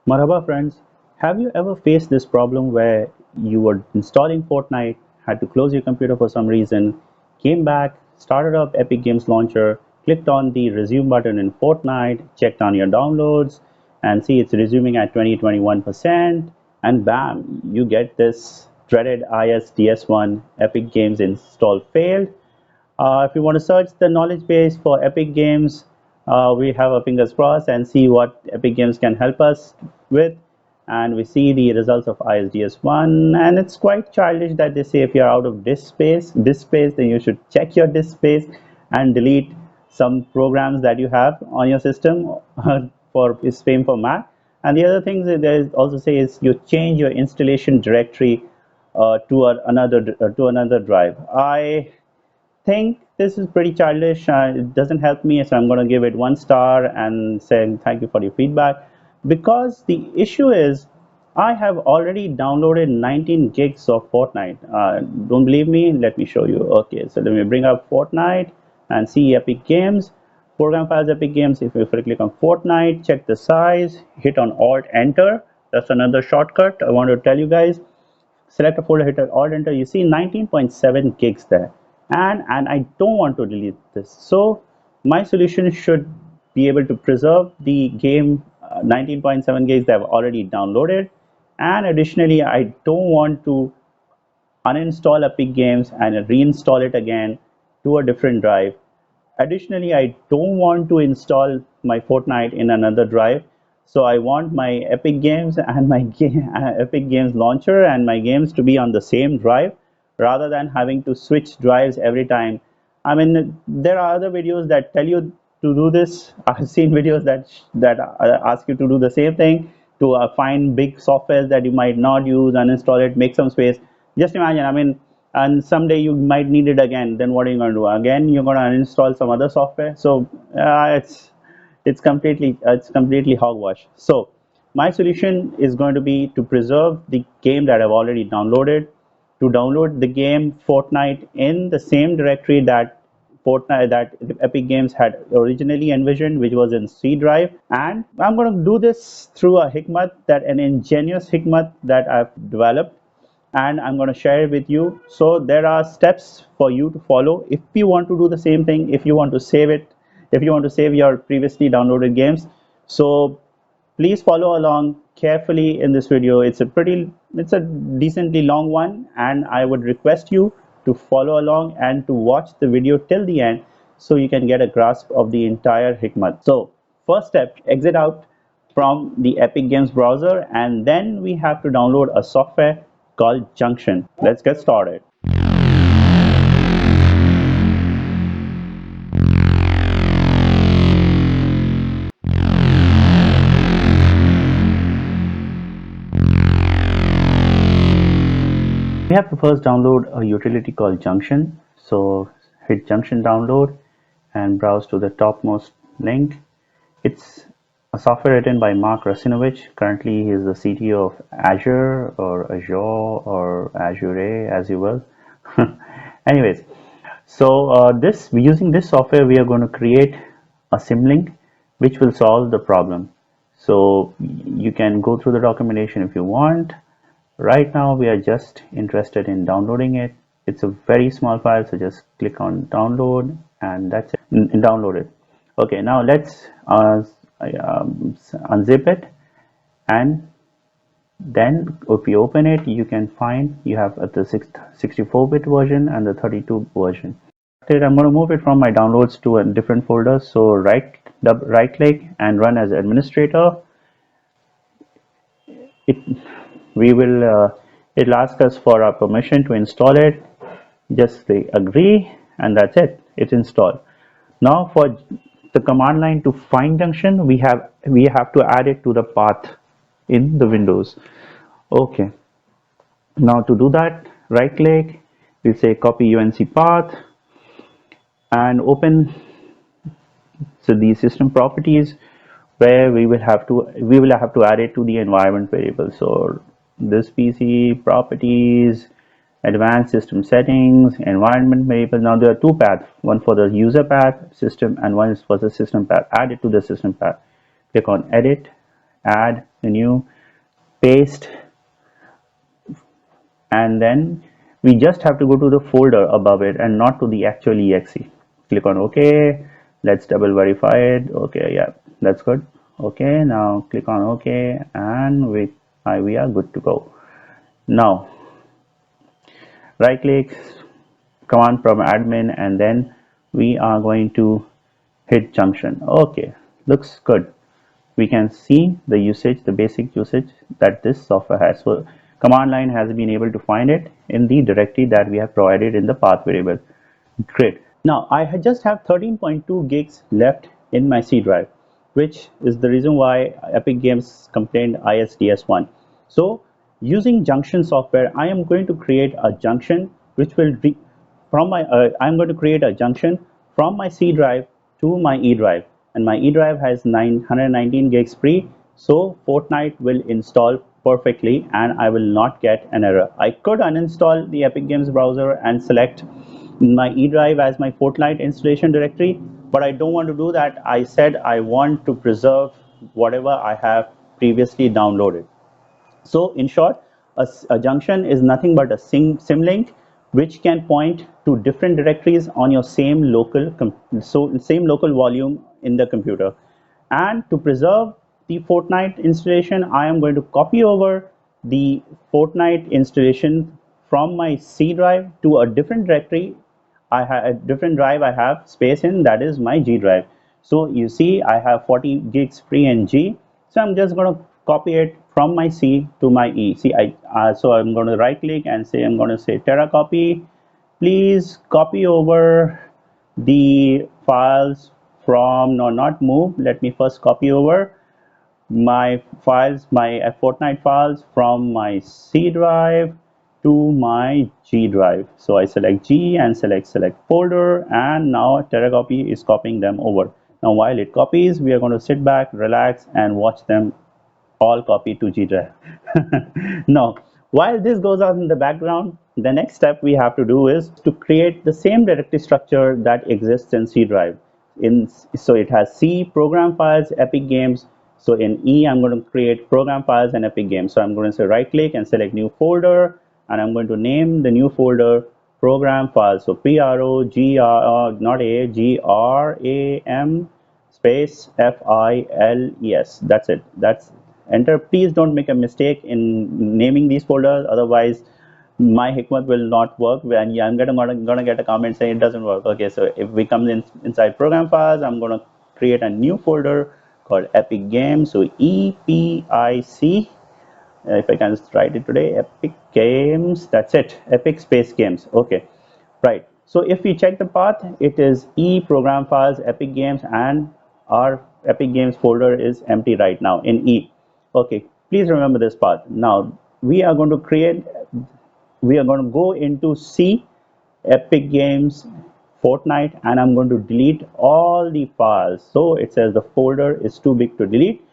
Marhaba friends, have you ever faced this problem where you were installing Fortnite, had to close your computer for some reason, came back, started up Epic Games Launcher, clicked on the resume button in Fortnite, checked on your downloads, and see it's resuming at 20-21%, and bam, you get this dreaded IS-DS01 Epic Games install failed. If you want to search the knowledge base for Epic Games, we have our fingers crossed and see what Epic Games can help us with. And we see the results of IS-DS01, and it's quite childish that they say if you're out of disk space, then you should check your disk space and delete some programs that you have on your system for same for Mac. And the other thing that they also say is you change your installation directory to another drive. I think this is pretty childish. It doesn't help me, so I'm going to give it 1 star and say thank you for your feedback. Because the issue is, I have already downloaded 19 gigs of Fortnite. Don't believe me? Let me show you. Okay, so let me bring up Fortnite and see Epic Games. Program files Epic Games. If you click on Fortnite, check the size, hit on Alt Enter. That's another shortcut I want to tell you guys. Select a folder, hit Alt Enter. You see 19.7 gigs there, and I don't want to delete this. So my solution should be able to preserve the game 19.7 gigs that I've already downloaded, and additionally I don't want to uninstall Epic Games and reinstall it again to a different drive. Additionally, I don't want to install my Fortnite in another drive. So I want my Epic Games and my Epic Games launcher and my games to be on the same drive rather than having to switch drives every time. I mean, there are other videos that tell you to do this. I've seen videos that ask you to do the same thing, to find big softwares that you might not use, uninstall it, make some space. Just imagine, I mean, and someday you might need it again. Then what are you going to do? Again, you're going to uninstall some other software. So it's completely hogwash. So my solution is going to be to preserve the game that I've already downloaded, to download the game Fortnite in the same directory that Epic Games had originally envisioned, which was in C drive. And I'm going to do this through a Hikmat, that an ingenious Hikmat that I've developed, and I'm going to share it with you. So there are steps for you to follow if you want to do the same thing, if you want to save it, if you want to save your previously downloaded games. So please follow along carefully in this video. It's a decently long one, and I would request you to follow along and to watch the video till the end so you can get a grasp of the entire Hikmat. So first step, exit out from the Epic Games browser, and then we have to download a software called Junction. Let's get started. We have to first download a utility called Junction. So hit Junction download and browse to the topmost link. It's a software written by Mark Russinovich. Currently he is the CTO of Azure or Azure, as you will. Anyways, so using this software we are going to create a symlink which will solve the problem. So you can go through the documentation if you want. Right now we are just interested in downloading it. It's a very small file, so just click on download and that's it. Download it. Okay, now let's unzip it, and then if you open it, you can find you have the 64-bit version and the 32 version. I'm going to move it from my downloads to a different folder. So right click and run as administrator. It'll ask us for our permission to install it. Just say agree, and that's it. It's installed. Now for the command line to find Junction, we have to add it to the path in the Windows. Okay. Now to do that, right click, we'll say copy UNC path and open the system properties, where we will have to add it to the environment variable. So this PC properties, advanced system settings, environment variable. Now there are two paths, one for the user path system and one is for the system path. Add it to the system path. Click on edit, add, the new, paste, and then we just have to go to the folder above it and not to the actual exe. Click on OK. Let's double verify it. Okay, yeah, that's good. Okay, now click on OK, and we are good to go. Now right click, command from admin, and then we are going to hit Junction. Okay, looks good. We can see the usage, the basic usage that this software has. So command line has been able to find it in the directory that we have provided in the path variable. Great. Now I just have 13.2 gigs left in my C drive, which is the reason why Epic Games complained IS-DS01. So using Junction software, I am going to create a junction which will from my I'm going to create a junction from my C drive to my E drive, and my E drive has 919 gigs free, so Fortnite will install perfectly and I will not get an error. I could uninstall the Epic Games browser and select my E drive as my Fortnite installation directory, but I don't want to do that. I said I want to preserve whatever I have previously downloaded. So in short, a junction is nothing but a symlink which can point to different directories on your same local volume in the computer. And to preserve the Fortnite installation, I am going to copy over the Fortnite installation from my C drive to a different directory. I have a different drive I have space in, that is my G drive. So you see I have 40 gigs free in G. So I'm just going to copy it from my C to my E. See, so I'm going to right click and say, I'm going to say Terra copy. Please copy over the files from, no, not move. Let me first copy over my files, my Fortnite files from my C drive to my G drive. So I select G and select folder, and now Terracopy is copying them over. Now while it copies, we are going to sit back, relax, and watch them all copy to G drive. Now, while this goes on in the background, the next step we have to do is to create the same directory structure that exists in C drive. So it has C program files, Epic Games. So in E, I'm going to create program files and Epic Games. So I'm going to say right click and select new folder, and I'm going to name the new folder program files. So PROGR, not A, GRAM space FILES. That's it. That's enter. Please don't make a mistake in naming these folders, otherwise my Hikmat will not work. And yeah, I'm gonna get a comment saying it doesn't work. Okay, so if we come inside program files, I'm gonna create a new folder called Epic Games. So EPIC, if I can just write it today, Epic Games. That's it, Epic space games. Okay, right. So if we check the path, it is E program files, Epic Games, and our Epic Games folder is empty right now in E. Okay, please remember this path. Now we are going to go into C, Epic Games, Fortnite, and I'm going to delete all the files. So it says the folder is too big to delete,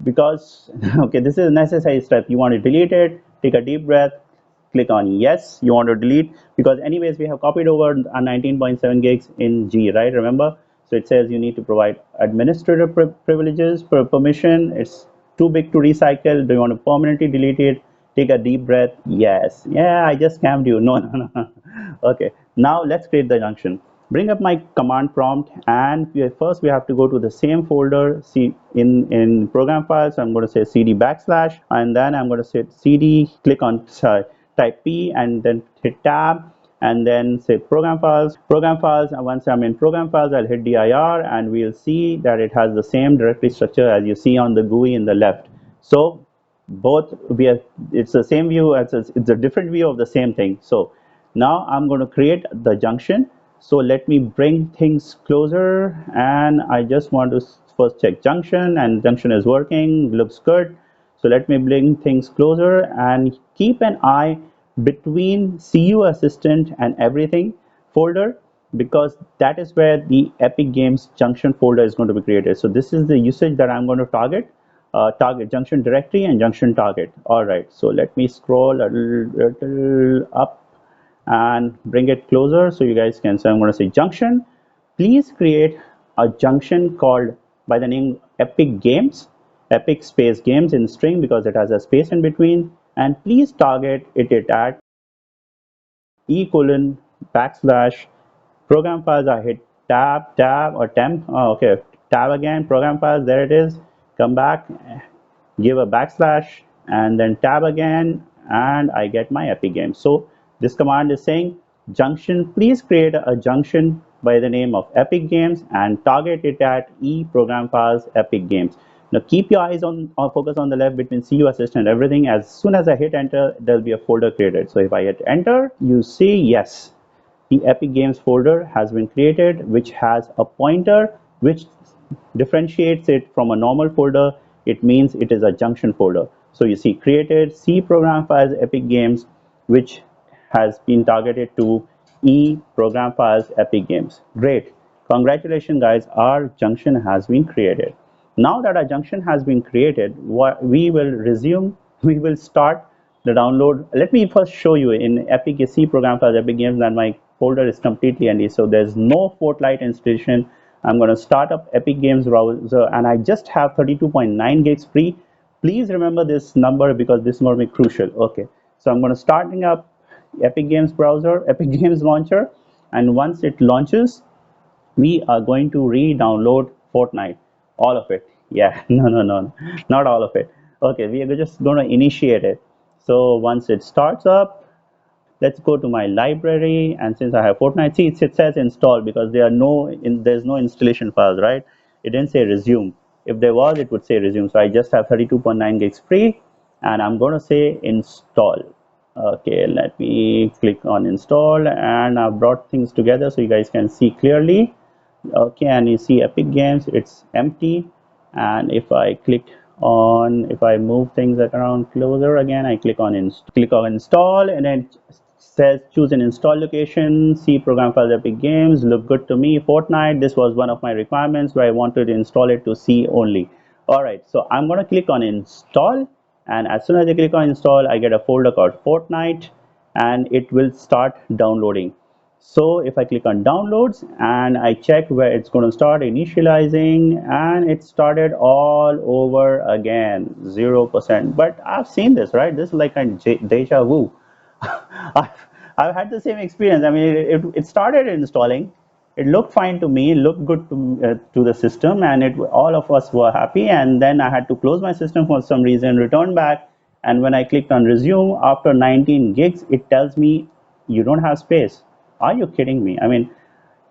because okay, this is a necessary step. You want to delete it, take a deep breath, click on yes, you want to delete, because anyways we have copied over 19.7 gigs in G, right? Remember, so it says you need to provide administrator privileges per permission. It's too big to recycle. Do you want to permanently delete it? Take a deep breath. Yes. Yeah, I just scammed you. No, no, no. Okay, now let's create the junction. Bring up my command prompt, and first we have to go to the same folder, see in program files. So I'm going to say cd backslash, and then I'm going to say cd, click on type P, and then hit tab, and then say program files. And once I'm in program files, I'll hit dir, and we'll see that it has the same directory structure as you see on the GUI in the left. So both it's the same view, it's a different view of the same thing. So now I'm going to create the junction. So let me bring things closer, and I just want to first check junction, and junction is working, looks good. So let me bring things closer and keep an eye between CU assistant and everything folder, because that is where the Epic Games junction folder is going to be created. So this is the usage that I'm going to target. Target junction directory and junction target. All right, so let me scroll a little up and bring it closer so you guys can. So I'm going to say junction. Please create a junction called by the name Epic Games, epic space games in string because it has a space in between, and please target it at e colon backslash program files. I hit tab or temp. Oh, okay, tab again, program files, there it is. Come back, give a backslash, and then tab again, and I get my epic game. So this command is saying, Junction, please create a junction by the name of epic games and target it at e program files epic games. Now keep your eyes on focus on the left between CU assist and everything. As soon as I hit enter, there'll be a folder created. So if I hit enter, you see, yes, the Epic Games folder has been created, which has a pointer which differentiates it from a normal folder. It means it is a junction folder. So you see created C program files Epic Games, which has been targeted to E program files Epic Games. Great. Congratulations guys, our junction has been created. Now that our junction has been created, what we will resume, we will start the download. Let me first show you in Epic C program files Epic Games that my folder is completely empty, so there's no Fortnite installation. I'm going to start up Epic Games browser and I just have 32.9 gigs free. Please remember this number because this is going to be crucial. Okay, so I'm going to starting up Epic Games browser, Epic Games launcher, and once it launches, we are going to re-download Fortnite, all of it. Yeah, no, not all of it. Okay, we are just going to initiate it. So once it starts up, let's go to my library, and since I have Fortnite, see it says install because there's no installation files, right? It didn't say resume. If there was, it would say resume. So I just have 32.9 gigs free, and I'm going to say install. Okay, let me click on install, and I've brought things together so you guys can see clearly. Okay, and you see Epic Games, it's empty. And if I click on, if I move things around closer again, I click on install, and then it says choose an install location. C program files Epic Games, look good to me. Fortnite, this was one of my requirements where I wanted to install it to C only. All right, so I'm going to click on install, and as soon as I click on install, I get a folder called Fortnite, and it will start downloading. So if I click on downloads and I check where it's going to start initializing, and it started all over again, 0%. But I've seen this, right? This is like a deja vu. I've, I've had the same experience. I mean, it started installing. It looked fine to me, looked good to the system, and all of us were happy. And then I had to close my system for some reason, return back. And when I clicked on resume after 19 gigs, it tells me you don't have space. Are you kidding me? I mean,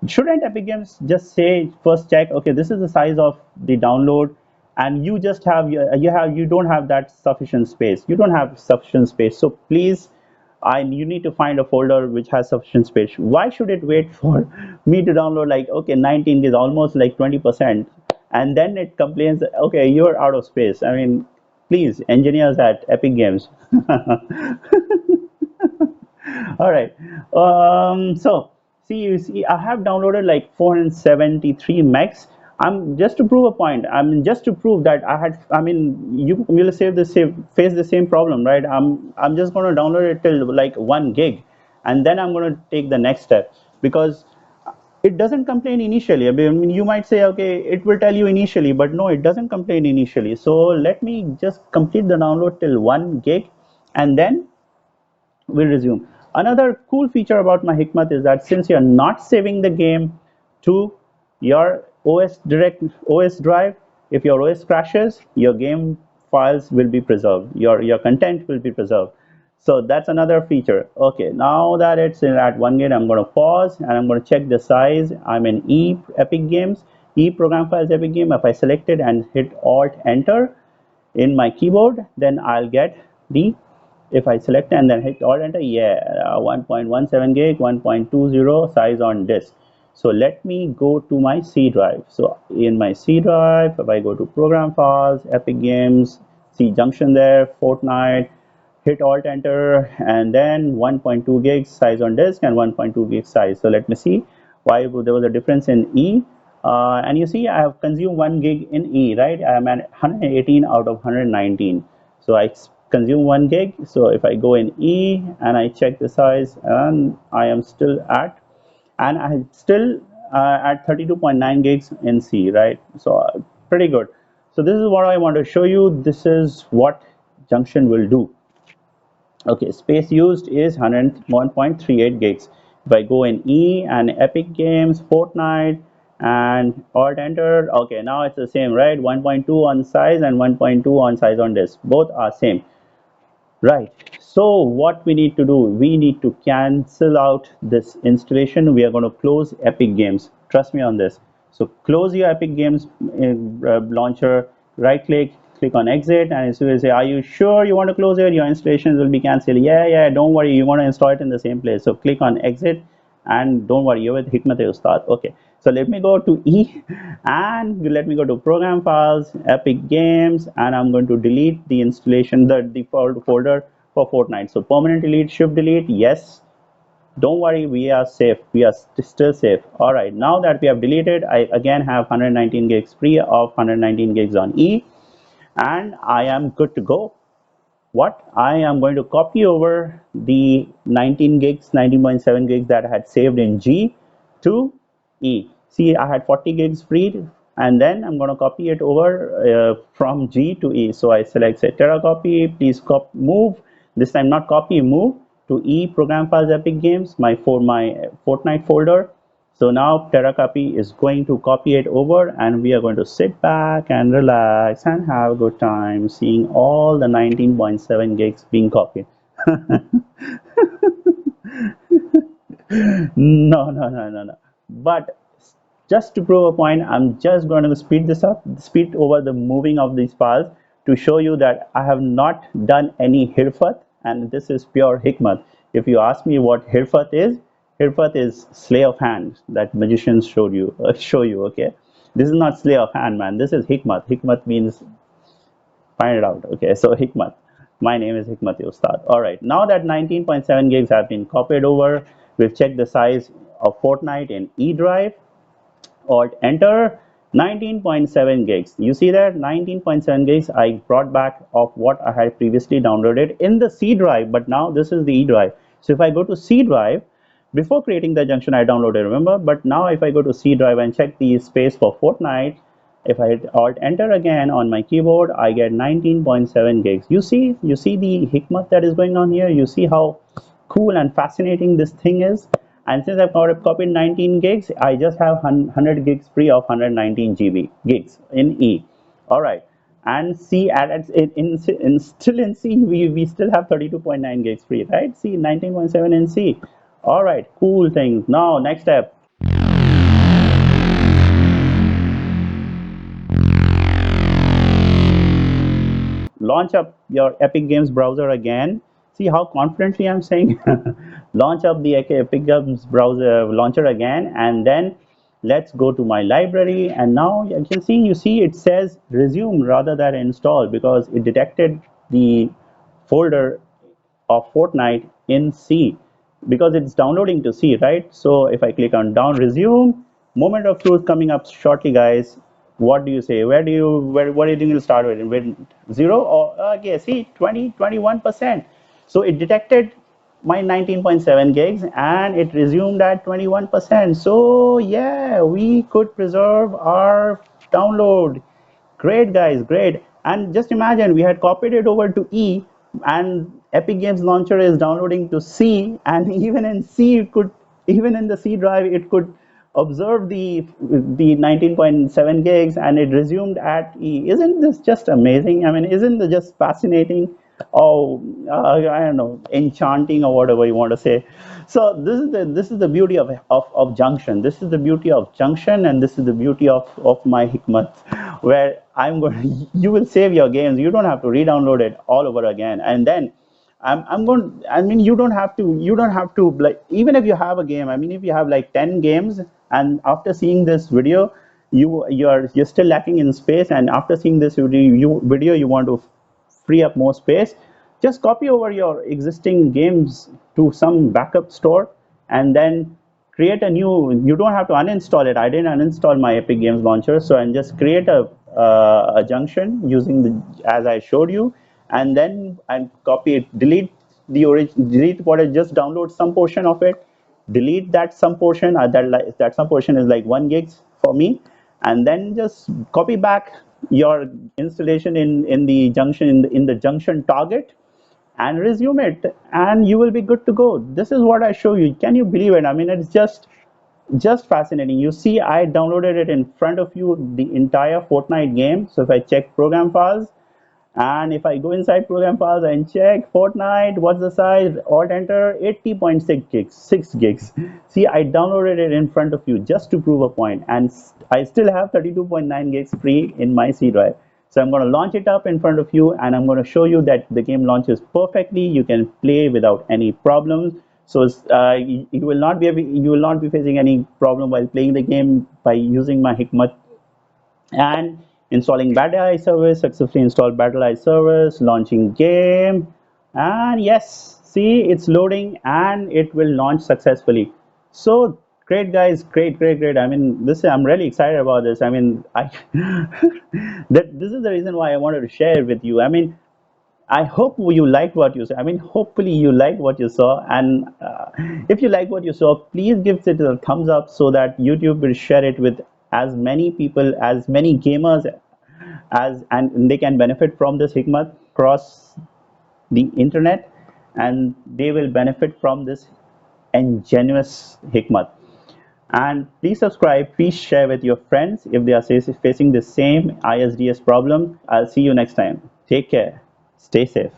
shouldn't Epic Games just say first check, okay, this is the size of the download, and you just have you don't have that sufficient space. You don't have sufficient space. So please, you need to find a folder which has sufficient space. Why should it wait for me to download like okay 19 is almost like 20%, and then it complains okay you're out of space. I mean, please, engineers at Epic Games. All right. So see, you see, I have downloaded like 473 megs. I'm just to prove a point. I mean, just to prove that I had. I mean, you will face the same problem, right? I'm just going to download it till like 1 gig, and then I'm going to take the next step because it doesn't complain initially. I mean, you might say, okay, it will tell you initially, but no, it doesn't complain initially. So let me just complete the download till 1 gig, and then we'll resume. Another cool feature about my Hikmat is that since you're not saving the game to your OS drive, if your OS crashes, your game files will be preserved. Your content will be preserved. So that's another feature. Okay, now that it's at 1 gig, I'm going to pause and I'm going to check the size. I'm in E Epic Games, E program files Epic Game. If I select it and hit Alt Enter in my keyboard, then I'll get the, if I select and then hit Alt Enter, yeah, 1.17 gig, 1.20 size on disk. So let me go to my C drive. So in my C drive, if I go to program files, Epic Games, see Junction there, Fortnite, hit Alt Enter, and then 1.2 gigs size on disk and 1.2 gig size. So let me see why there was a difference in E. And you see I have consumed 1 gig in E, right? I am at 118 out of 119. So I consume 1 gig. So if I go in E and I check the size, and I am still at, and I still at 32.9 gigs in C, right? So pretty good. So this is what I want to show you. This is what Junction will do. Okay, space used is 101.38 gigs. If I go in E and Epic Games, Fortnite, and Alt Enter, okay, now it's the same, right? 1.2 on size and 1.2 on size on disk. Both are same. Right. So what we need to do, we need to cancel out this installation. We are going to close Epic Games. Trust me on this. So close your Epic Games launcher, right click, click on exit, and it will say, are you sure you want to close it? Your installations will be cancelled. Yeah, yeah, don't worry. You want to install it in the same place. So click on exit, and don't worry, you're with Hikmat Ustad. Okay, so let me go to E and let me go to program files, Epic Games, and I'm going to delete the installation, the default folder for Fortnite. So permanent delete, shift delete, yes. Don't worry, we are safe. We are still safe. All right, now that we have deleted, I again have 119 gigs free of 119 gigs on E, and I am good to go. What I am going to copy over the 19 gigs, 19.7 gigs that I had saved in G to E. See, I had 40 gigs free, and then I'm going to copy it over from G to E. So I select say Terra copy, please move, this time not copy, move to E program files Epic Games, my Fortnite folder. So now TerraCopy is going to copy it over, and we are going to sit back and relax and have a good time seeing all the 19.7 gigs being copied. No, no, no, no, no. But just to prove a point, I'm just going to speed this up, speed over the moving of these files to show you that I have not done any hirfat, and this is pure hikmat. If you ask me what hirfat is slay of hand that magicians showed you, show you. Okay, this is not slay of hand, man. This is hikmat. Hikmat means find it out. Okay, so Hikmat. My name is Hikmat Ustad. All right, now that 19.7 gigs have been copied over, we've checked the size of Fortnite in E drive. Alt enter 19.7 gigs. You see that 19.7 gigs I brought back of what I had previously downloaded in the C drive, but now this is the E drive. So if I go to C drive, before creating the junction I downloaded, remember, but now if I go to C drive and check the space for Fortnite, if I hit Alt Enter again on my keyboard, I get 19.7 gigs. You see the hikmat that is going on here. You see how cool and fascinating this thing is. And since I've copied 19 gigs, I just have 100 gigs free of 119 GB gigs in E. All right. And C, still in C, we still have 32.9 gigs free, right? C, 19.7 in C. All right, cool things. Now, next step. Launch up your Epic Games browser again. See how confidently I'm saying? Launch up the Epic Games browser launcher again, and then let's go to my library. And now you see it says resume rather than install because it detected the folder of Fortnite in C because it's downloading to C, right? So if I click on down resume, moment of truth coming up shortly, guys. What do you say? What do you think you'll start with 0 or okay, see 21%. So it detected my 19.7 gigs and it resumed at 21%. So yeah, we could preserve our download. Great, guys, great. And just imagine we had copied it over to E, and Epic Games Launcher is downloading to C, and even in C, even in the C drive, it could observe the 19.7 gigs, and it resumed at E. Isn't this just amazing? I mean, isn't this just fascinating? Oh, I don't know, enchanting or whatever you want to say. So this is the beauty of Junction. This is the beauty of Junction, and this is the beauty of my Hikmat, where I'm going. You will save your games. You don't have to re-download it all over again, and then I'm going. I mean, you don't have to. You don't have to like even if you have a game. I mean, if you have like 10 games, and after seeing this video, you're still lacking in space, and after seeing this video, you want to free up more space, just copy over your existing games to some backup store and then create a new. You don't have to uninstall it. I didn't uninstall my Epic Games launcher, so and just create a junction using the as I showed you, and then and copy it, delete the origin, delete what I just download some portion of it, delete that some portion that some portion is like 1 gigs for me, and then just copy back your installation in the junction in the junction target and resume it, and you will be good to go. This is what I show you. Can you believe it? I mean, it's just fascinating. You see, I downloaded it in front of you, the entire Fortnite game. So if I check program files, and if I go inside program files and check Fortnite, what's the size? Alt enter 80.6 gigs, 6 gigs. See, I downloaded it in front of you just to prove a point, and I still have 32.9 gigs free in my C drive. So I'm going to launch it up in front of you, and I'm going to show you that the game launches perfectly. You can play without any problems. So you will not be facing any problem while playing the game by using my Hikmat, and installing battle eye service. Successfully installed battle eye service, launching game, and yes, see, it's loading and it will launch successfully. So great, guys, great. I mean, this, I'm really excited about this. I mean, I that this is the reason why I wanted to share it with you. I mean, I hope you liked what you saw. I mean, hopefully you liked what you saw. And if you like what you saw, please give it a thumbs up so that YouTube will share it with as many people, as many gamers as, and they can benefit from this Hikmat across the internet, and they will benefit from this ingenious Hikmat. And please subscribe, please share with your friends if they are facing the same ISDS problem. I'll see you next time. Take care. Stay safe.